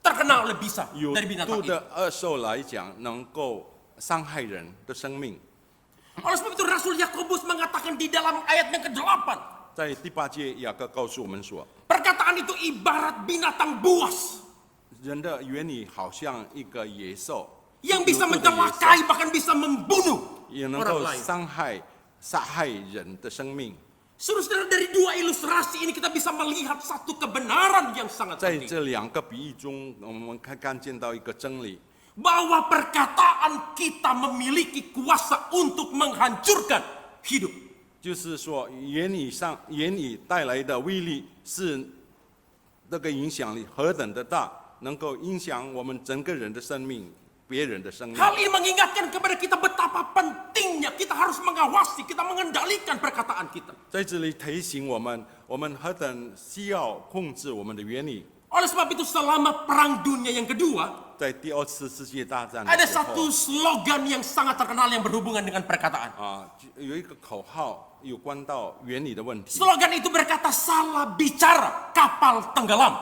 terkena oleh bisa 有 dari binatang 毒 itu. 的恶兽来讲，能够伤害人的生命。 Oleh sebab itu Rasul Yakobus mengatakan di dalam ayat yang ke-8, 在第8节，雅各告诉我们说， perkataan itu ibarat binatang buas 人的原理好像一个野兽， yang bisa 有毒的野兽 mencelakai, bahkan bisa membunuh 也能 orang 够 lain. 杀害人的生命。 Saudara-saudara, dari dua ilustrasi ini kita bisa melihat satu kebenaran yang sangat 在 penting. 这2个比喻中，我们看见到一个真理， Bahwa perkataan kita memiliki kuasa untuk menghancurkan hidup. 就是说言语带来的威力是这个影响力何等的大，能够影响我们整个人的生命，别人的生命。 Hal ini mengingatkan kepada kita betapa pentingnya kita harus mengawasi, kita mengendalikan perkataan kita. 在这里提醒我们何等需要控制我们的原理。 Oleh sebab itu selama Perang Dunia yang kedua, 在第2次世界大战的 ada 时候 satu slogan yang sangat terkenal yang berhubungan dengan perkataan. 有一个口号有关到原理的问题。 Slogan itu berkata, salah bicara, kapal tenggelam.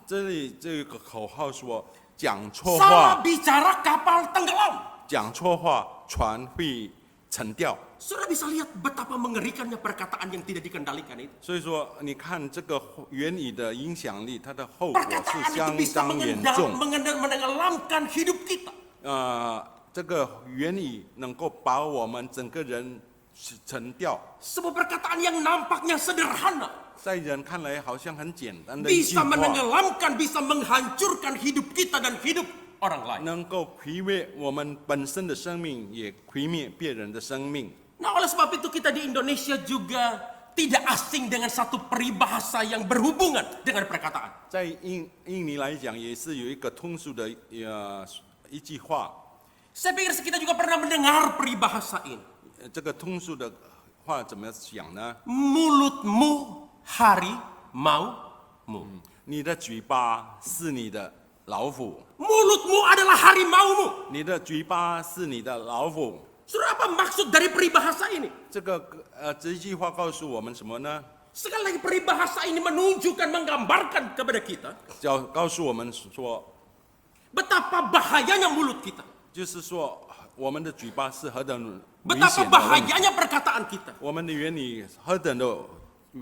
这里这个口号说，讲错 Salah 话， bicara, kapal tenggelam. 讲错话，船会沉掉。 Saudara bisa lihat betapa mengerikannya perkataan yang tidak dikendalikan itu. 所以说，你看这个原理的影响力，它的后果 Perkataan 是 itu 相 bisa 当严重。 menenggelamkan hidup kita. 这个原理能够把我们整个人沉掉， Sebuah perkataan yang nampaknya sederhana 在人看来好像很简单的一句 bisa 话， menenggelamkan, bisa menghancurkan hidup kita dan hidup orang lain. 能够毁灭我们本身的生命，也毁灭别人的生命。 Nah, oleh sebab itu kita di Indonesia juga tidak asing dengan satu peribahasa yang berhubungan dengan perkataan. 在印尼来讲，也是有一个通俗的一句话， Saya pikir kita juga pernah mendengar peribahasa ini. 这个通俗的话怎么讲呢？ Mulutmu harimaumu. 你的嘴巴是你的老虎， Mulutmu adalah harimaumu. 你的嘴巴是你的老虎。 Saudara, apa maksud dari peribahasa ini? 这一句话告诉我们什么呢？ Sekali lagi peribahasa ini menunjukkan, menggambarkan kepada kita 告诉我们说， betapa bahayanya mulut kita. 就是说我们的嘴巴是何等危 Betapa 险的问题， bahayanya perkataan kita. 我们的原理何等的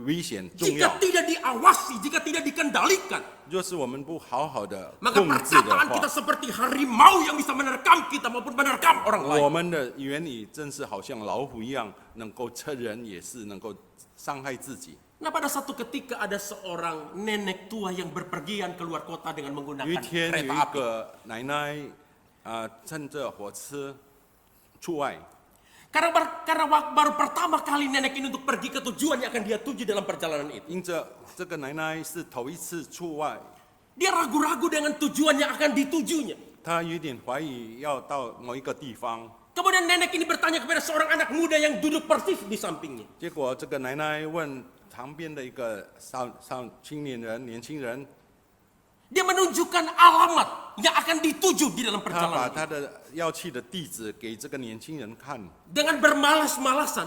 危险重要。 Jika tidak diawasi, jika tidak dikendalikan, 若是我们不好好的 maka 控制的 perkataan 话 kita， seperti harimau yang bisa menerkam kita maupun menerkam orang 我 lain. 们的原理正是好像老虎一样，能够吃人，也是能够伤害自己。 Nah, pada satu ketika ada seorang nenek tua yang berpergian keluar kota dengan 有 menggunakan 一天有 kereta 一 api. 个奶奶趁着火车出外， Karena baru pertama kali nenek ini untuk pergi ke tujuan yang akan dia tuju dalam perjalanan itu. 因着这个奶奶是头一次出外， Dia ragu-ragu dengan tujuan yang akan ditujunya. 她有点怀疑要到某一个地方。 Kemudian nenek ini bertanya kepada seorang anak muda yang duduk persis di sampingnya. 结果这个奶奶问旁边的一个年轻人， Dia menunjukkan alamat yang akan dituju di dalam 他把 perjalanan 他的要去的地址给这个年轻人看， dengan bermalas-malasan.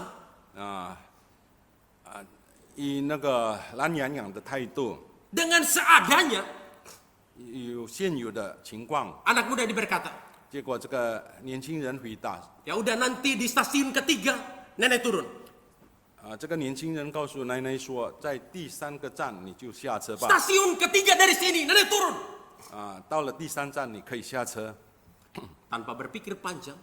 以那个懒洋洋的态度， Dengan seadanya, 有现有的情况。 anak muda ini berkata, 结果这个年轻人回答， ya udah nanti di stasiun ketiga nenek turun. 这个年轻人告诉奶奶说，在第3个站你就下车吧。 Stasiun ketiga dari sini nenek turun. 到了第3站你可以下车， Tanpa berpikir panjang,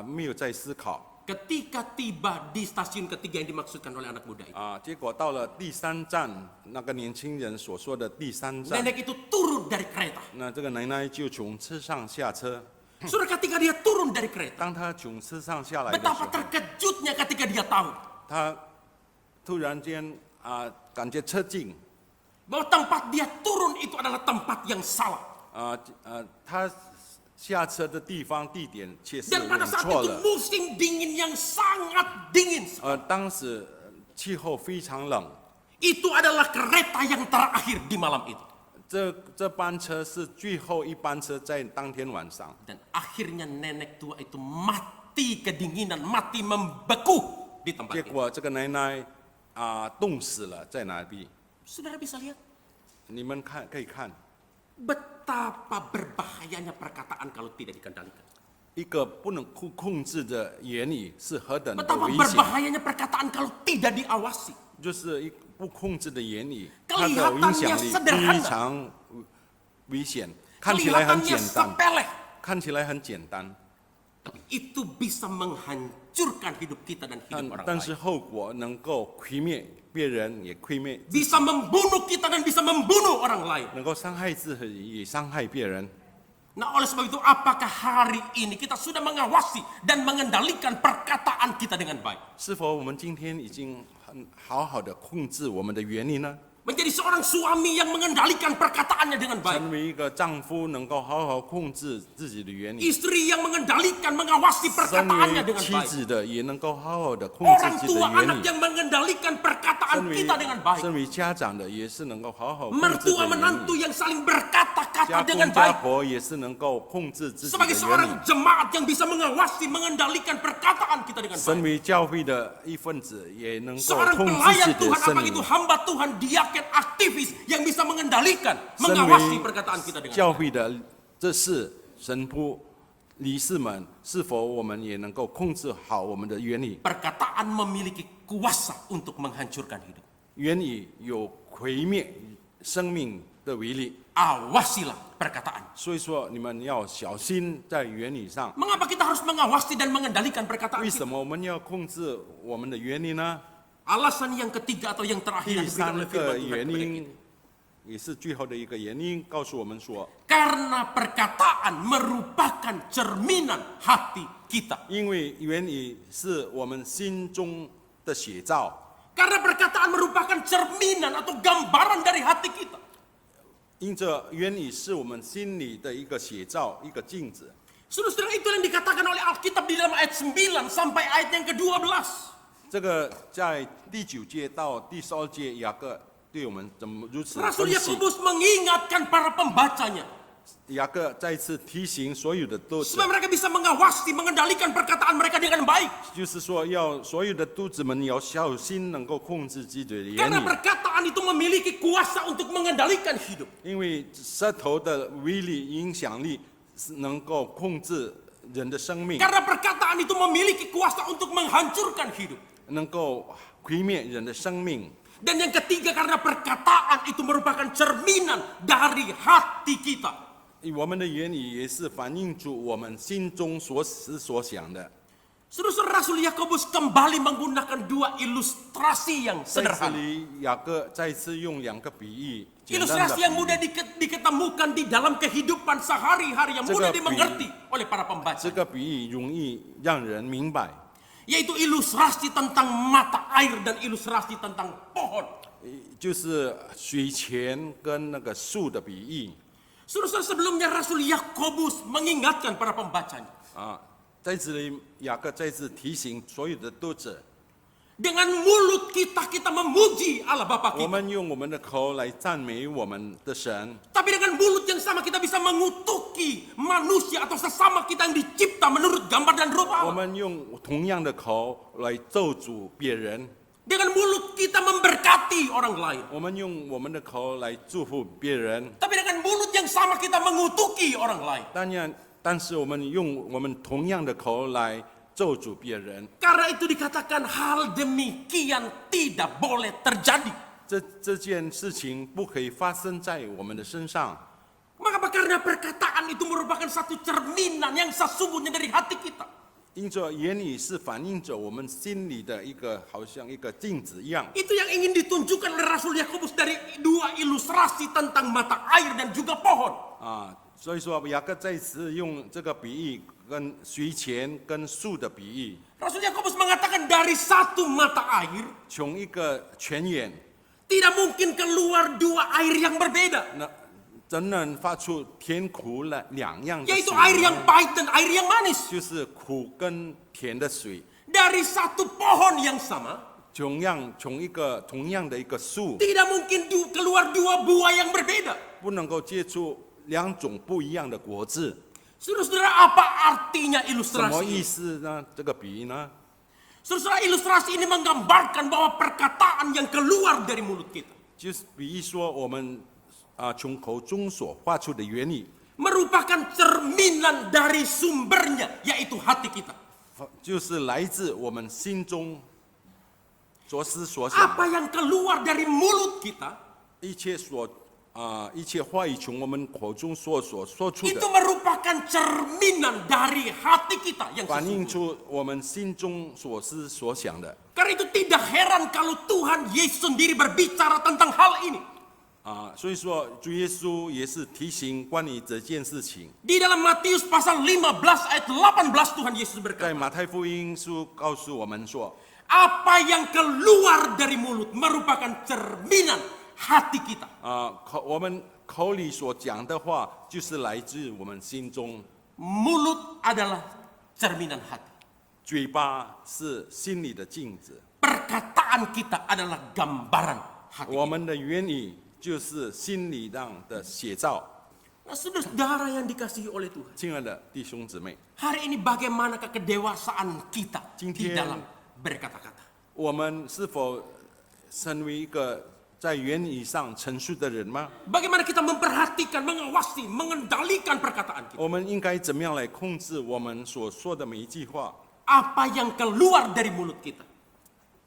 没有再思考。 ketika tiba di stasiun ketiga yang dimaksudkan oleh anak muda itu, 结果到了第3站，那个年轻人所说的第3站， nenek itu turun dari kereta. 那这个奶奶就从车上下车。 Saudara, ketika dia turun dari kereta, 当他从车上下来的时 betapa 候， terkejutnya ketika dia tahu 他突然间感觉吃惊， bahwa tempat dia turun itu adalah tempat yang salah. 他下车的地方地点却是 Dan pada 选 saat 错 itu 了。 musim dingin yang sangat dingin. 当时气候非常冷， Itu adalah kereta yang terakhir di malam itu. 这班车是最后一班车，在当天晚上。 Dan akhirnya nenek tua itu mati kedinginan, mati membeku di tempat 结 itu. 果这个奶奶冻死了，在哪里？ Saudara bisa lihat 你们可以看， betapa berbahayanya perkataan kalau tidak dikendalikan. 一个不能控制的言语是何等的 Betapa 危险， berbahayanya perkataan kalau tidak diawasi. 就是一不控制的言语， Kelihatannya 它的影响力 sederhana 非常危险，看起来很 Kelihatannya 简单， sepele. 看起来很简单， Tapi itu bisa menghancurkan hidup kita dan hidup orang 但是 lain. 后果能够毁灭别人，也毁灭， Bisa membunuh kita dan bisa membunuh orang lain. 能够伤害自己，也伤害别人。 Nah, oleh sebab itu apakah hari ini kita sudah mengawasi dan mengendalikan perkataan kita dengan baik? 是否我们今天已经很好好的控制我们的言语呢？ Menjadi seorang suami yang mengendalikan perkataannya dengan baik. 成为一个丈夫，能够好好控制自己的言语； Istri yang mengendalikan, mengawasi 身 perkataannya 为 dengan 妻 baik. 子的，也能够好好的控制 Orang 自己的 tua 言 anak 语； yang mengendalikan perkataan 身为 kita dengan baik. 身为家长的，也是能够好好控制 Mertua 自己的言 menantu 语； yang saling berkata-kata 家 dengan 公家 baik. 婆也是能够控制自己的 Sebagai 言 seorang 语。 jemaat yang bisa mengawasi, mengendalikan perkataan kita dengan 身 baik. 为教会的一份子，也能够 Seorang 控制自 pelayan 己的 Tuhan, 生 apa 命 itu。hamba Tuhan, diaken, aktivis yang bisa mengendalikan, 身 mengawasi 为 perkataan kita dengan 教 baik. 会的这是神父、理事们，是否我们也能够控制好我们的言语？ Perkataan memiliki kuasa untuk menghancurkan hidup. 言语有毁灭生命的威力， Awasilah perkataan. 所以说你们要小心在言语上。 Mengapa kita harus mengawasi dan mengendalikan perkataan 为 kita? 什么我们要控制我们的言语呢？ Alasan yang ketiga atau yang terakhir 第 yang diberikan 三 oleh 个 firman Tuhan 原 kepada kita. 因，也是最后的一个原因，告诉我们说， Karena perkataan merupakan cerminan hati kita. 因为言语是我们心中的写照， Karena perkataan merupakan cerminan atau gambaran dari hati kita. 因着言语是我们心里的一个写照，一个镜子。 Saudara-saudara, itu yang dikatakan oleh Alkitab di dalam ayat 9 sampai ayat yang ke-12. 这个在第9节到第12节，雅各对我们怎么如此 Rasul 分析？ Yakobus mengingatkan para pembacanya 雅各再次提醒所有的读者 supaya，mereka bisa mengawasi, mengendalikan perkataan mereka dengan baik. 就是说要所有的读者们要小心，能够控制自己的言 Karena 语， perkataan itu memiliki kuasa untuk mengendalikan hidup. 因为舌头的威力、影响力是能够控制人的生命， Karena perkataan itu memiliki kuasa untuk menghancurkan hidup. 能够毁灭人的生命。 Dan yang ketiga, karena perkataan itu merupakan cerminan dari hati kita. 我们的言语也是反映出我们心中所思所想的。 Saudara Rasul Yakobus kembali menggunakan dua ilustrasi yang 在这 sederhana. 里，雅各再次用两个比喻，简单的 Ilustrasi yang 比 mudah 喻。 diketemukan di dalam kehidupan sehari-hari, yang mudah dimengerti oleh para pembaca. 这个比喻容易让人明白， Yaitu ilustrasi tentang mata air dan ilustrasi tentang pohon. 就是水泉跟那个树的比喻 Saudara, sebelumnya Rasul Yakobus mengingatkan para pembacanya. 啊。在这里，雅各再次提醒所有的读者， Dengan mulut kita memuji Allah Bapa 我 kita. 们用我们的口来赞美我们的神， Tapi dengan mulut yang sama kita bisa mengutuki manusia atau sesama kita yang dicipta menurut gambar dan rupa 我 Allah. 们用同样的口来咒诅别人， Dengan mulut kita memberkati orang lain. 我们用我们的口来祝福别人。 Tapi dengan mulut yang sama kita mengutuki orang lain. 但是我们用我们同样的口来咒诅别人， Karena itu dikatakan hal demikian tidak boleh terjadi. 这件事情不可以发生在我们的身上。 Mengapa? Karena perkataan itu merupakan satu cerminan yang sesungguhnya dari hati kita. 因着言语是反映着我们心里的一个，好像一个镜子一样。 Itu yang ingin ditunjukkan oleh Rasul Yakobus dari dua ilustrasi tentang mata air dan juga pohon. 啊，所以说雅各再次用这个比喻跟水泉跟树的比喻， Rasul Yakobus mengatakan dari satu mata air 从一个泉眼， tidak mungkin keluar dua air yang berbeda. 那怎能发出甜苦两样的水 Yaitu air 呢？ yang pahit dan air yang manis. 就是苦跟甜的水， Dari satu pohon yang sama 同样的一个树， Tidak mungkin keluar dua buah yang berbeda. 不能够结出2种不一样的果子。 Saudara-saudara, apa artinya 什么 ilustrasi 意 ini? 思呢？这个比喻呢？ Saudara, ilustrasi ini menggambarkan bahwa perkataan yang keluar dari mulut kita 就是比喻说我们从口中所发出的言语， merupakan cerminan dari sumbernya, yaitu hati kita. 就是来自我们心中所思所想 Apa yang keluar dari mulut kita 一切话语从我们口中所说出 itu 的， merupakan cerminan dari hati kita yang 反映 sesungguhnya. 出我们心中所思所想的。 Karena itu tidak heran kalau Tuhan Yesus sendiri berbicara tentang hal ini. 所以说主耶稣也是提醒关于这件事情。 Di dalam Matius pasal 15 ayat 18 Tuhan Yesus 在 berkata, 马太福音书告诉我们说， apa yang keluar dari mulut merupakan cerminan hati kita. 我们口里所讲的话，就是来自我们心中。 Mulut adalah cerminan hati. 嘴巴是心里的镜子， Perkataan kita adalah gambaran hati 我 kita. 们的言语就是心理上的写照。 Nah, saudara yang dikasihi oleh Tuhan, 亲爱的弟兄姊妹， hari ini bagaimanakah kedewasaan kita di Jingtian. dalam berkata-kata? 我们是否成为一个在言语上成熟的人吗？ Bagaimana kita memperhatikan, mengawasi, mengendalikan perkataan kita? 我们应该怎么样来控制我们所说的每一句话？ Apa yang keluar dari mulut kita?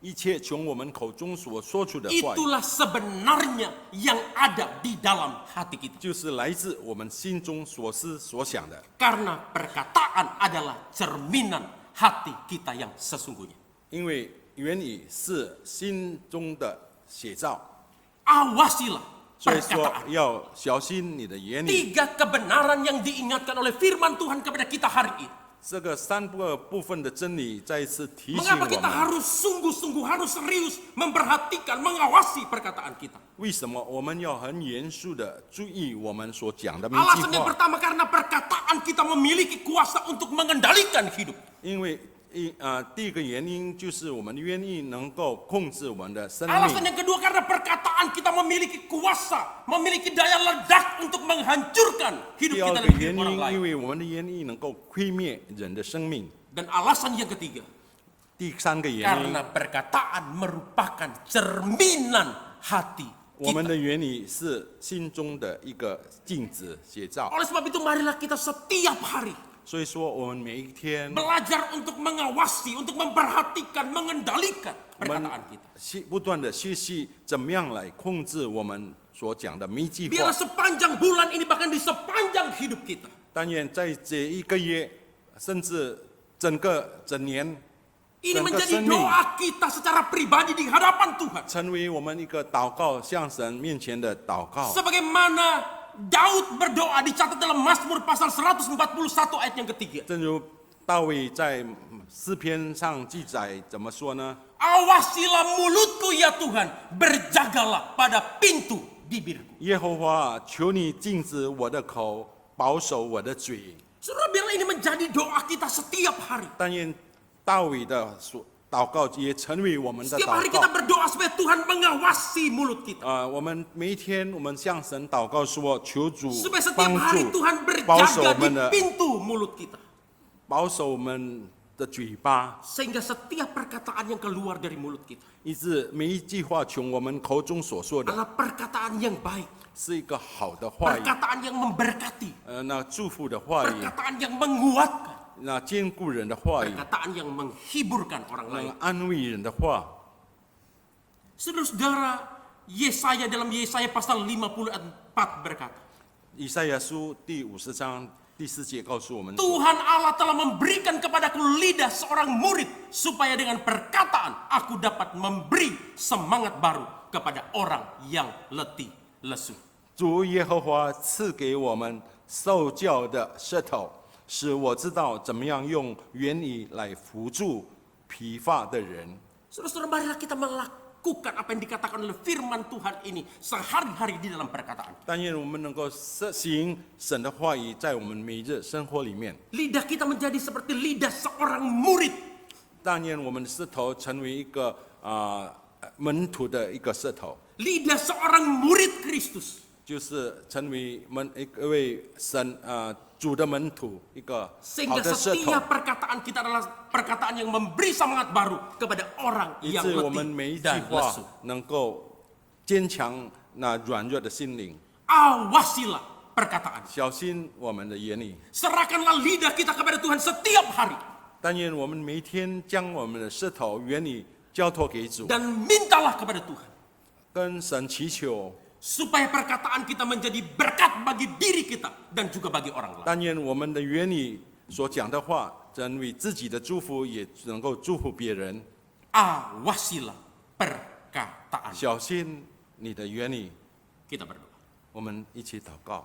一切从我们口中所说出的话语， Itulah sebenarnya yang ada di dalam hati kita. 就是来自我们心中所思所想的。 Karena perkataan adalah cerminan hati kita yang sesungguhnya. 因为言语是心中的写照， Awasilah 所以说 perkataan. 要小心你的言语。 Tiga kebenaran yang diingatkan oleh firman Tuhan kepada kita hari ini. 这个3个部分的真理再一次提醒 Mengapa 我 kita 们， harus sungguh-sungguh, harus serius memperhatikan, mengawasi perkataan kita? 为什么我们要很严肃的注意我们所讲的每一句 Alasan yang 话？ pertama karena perkataan kita memiliki kuasa untuk mengendalikan hidup. 因为第一个原因就是我们愿意能够控制我们的生 Alasan 命。 yang kedua karena perkataan kita memiliki kuasa, memiliki daya ledak untuk menghancurkan 第 hidup 二 kita 个 dan 原 hidup orang 因， lain. 因为我们的言语能够毁灭人的生命。 Dan alasan yang ketiga 第3个原因， karena perkataan merupakan cerminan hati 我们 kita. 的言语是心中的一个镜子写照。 Oleh sebab itu marilah kita setiap hari 所以说，我们每一天， belajar untuk mengawasi, untuk memperhatikan, mengendalikan 我们 perkataan kita. 不断的学习怎么样来控制我们所讲的每一句 Biarlah 话。 sepanjang bulan ini bahkan di sepanjang hidup kita 但愿在这一个月，甚至整年， ini 整个 menjadi 生命 doa kita secara pribadi di hadapan Tuhan. 成为我们一个祷告向神面前的祷告。 Sebagaimana Daud berdoa dicatat dalam Mazmur pasal 141 ayat yang ketiga. 正如大卫在诗篇上记载，怎么说呢？ Awasilah mulutku ya Tuhan, berjagalah pada pintu bibirku. 耶和华，求你禁止我的口，保守我的嘴。 Saudara, biarlah ini menjadi doa kita setiap hari. 但愿大卫的祷告也成为我们的 Setiap 祷 hari kita 告。 berdoa supaya Tuhan mengawasi mulut kita. 我们每一天，我们向神祷告说，求主 Supaya setiap 帮 hari 助 Tuhan 保守 berjaga 我 di 们的 pintu mulut kita. 保守我们的嘴巴， Sehingga setiap perkataan yang keluar dari mulut kita 以致每一句话从我们口中所说的 adalah perkataan yang baik, 是一个好的话语， perkataan yang memberkati, 那祝福的话语， perkataan yang menguatkan, 那坚固人的话语， perkataan yang menghiburkan orang 能 lain. 安慰人的话。 Saudara-saudara, Yesaya dalam Yesaya pasal 54 berkata, 以赛亚书第50章第4节告诉我们说， Tuhan Allah telah memberikan kepadaku lidah seorang murid supaya dengan perkataan aku dapat memberi semangat baru kepada orang yang letih lesu. 主耶和华赐给我们受教的舌头，使我知道怎么样用言语来扶助疲乏的人。 Saudara-saudara, marilah kita melakukan apa yang dikatakan oleh firman Tuhan ini sehari-hari di dalam perkataan. 但愿我们能够实行神的话语在我们每日生活里面。 Lidah kita menjadi seperti lidah seorang murid. 但愿我们的舌头成为一个门徒的一个舌头， Lidah seorang murid Kristus. 就是成为一位主的门徒，一个好 Sehingga 的舌头， setiap perkataan kita adalah perkataan yang memberi semangat baru kepada orang 以 yang 致我们每一 letih 句 dan 话 lesu. 能够坚强那软弱的心灵。 Awasilah perkataan. 小心我们的言语， Serahkanlah lidah kita kepada Tuhan setiap hari. 但愿我们每一天将我们的舌头言语交托给主， Dan mintalah kepada Tuhan. 跟神祈求， Supaya perkataan kita menjadi berkat bagi diri kita dan juga bagi orang lain. 但愿我们的言语所讲的话，成为自己的祝福，也能够祝福别人。 Awasilah perkataan. 小心你的言语， Kita berdoa. 我们一起祷告。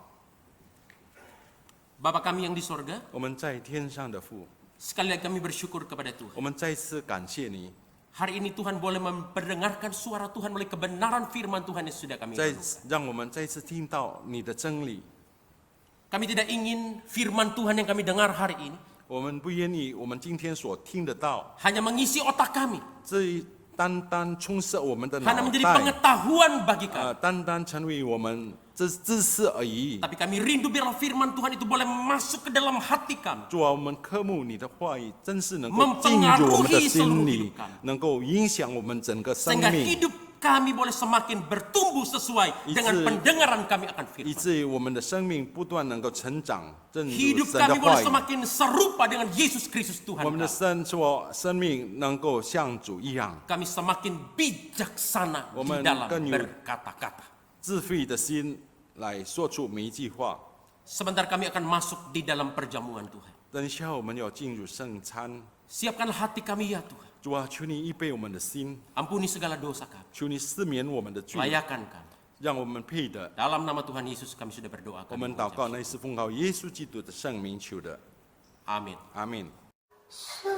Bapa kami yang di sorga, 我们在天上的父， sekali lagi kami bersyukur kepada Tuhan. 我们再次感谢你， Hari ini Tuhan boleh memperdengarkan suara Tuhan melalui kebenaran firman Tuhan yang sudah kami 再 renungkan. 让我们再次听到你的真理。 Kami tidak ingin firman Tuhan yang kami dengar hari ini 我们不愿意我们今天所听得到， hanya mengisi otak kami, 这单单充塞我们的脑 hanya menjadi 袋， pengetahuan bagi kami. 单单成为我们知识而已。 Tapi kami rindu biarlah firman Tuhan itu boleh masuk ke dalam hati kami. 主啊，我们渴慕你的话语，真是能够进入我们的心里，能够影响我们整个生 Sehingga 命， hidup kami boleh semakin bertumbuh sesuai dengan pendengaran kami akan 以 firman. 至于我们的生命不断能够成长，正如 Hidup 神的 kami 话 boleh 语。 semakin serupa dengan Yesus Kristus Tuhan 我们的 kami. 生命能够像主一样， Kami semakin bijaksana di Woman dalam kan berkata-kata. 智慧的心来说出每一句话。 Sebentar kami akan masuk di dalam perjamuan Tuhan. 等一下我们要进入圣餐， Siapkanlah hati kami ya Tuhan. 主啊，求你预备我们的心， Ampuni segala dosa kami. 求你赦免我们的罪， Layakan kami. 让我们配得。 Dalam nama Tuhan Yesus kami sudah berdoa. 我 Kami 们祷 mengucap 告，那是奉靠耶稣基督的圣名求的， Amin. 阿门。 是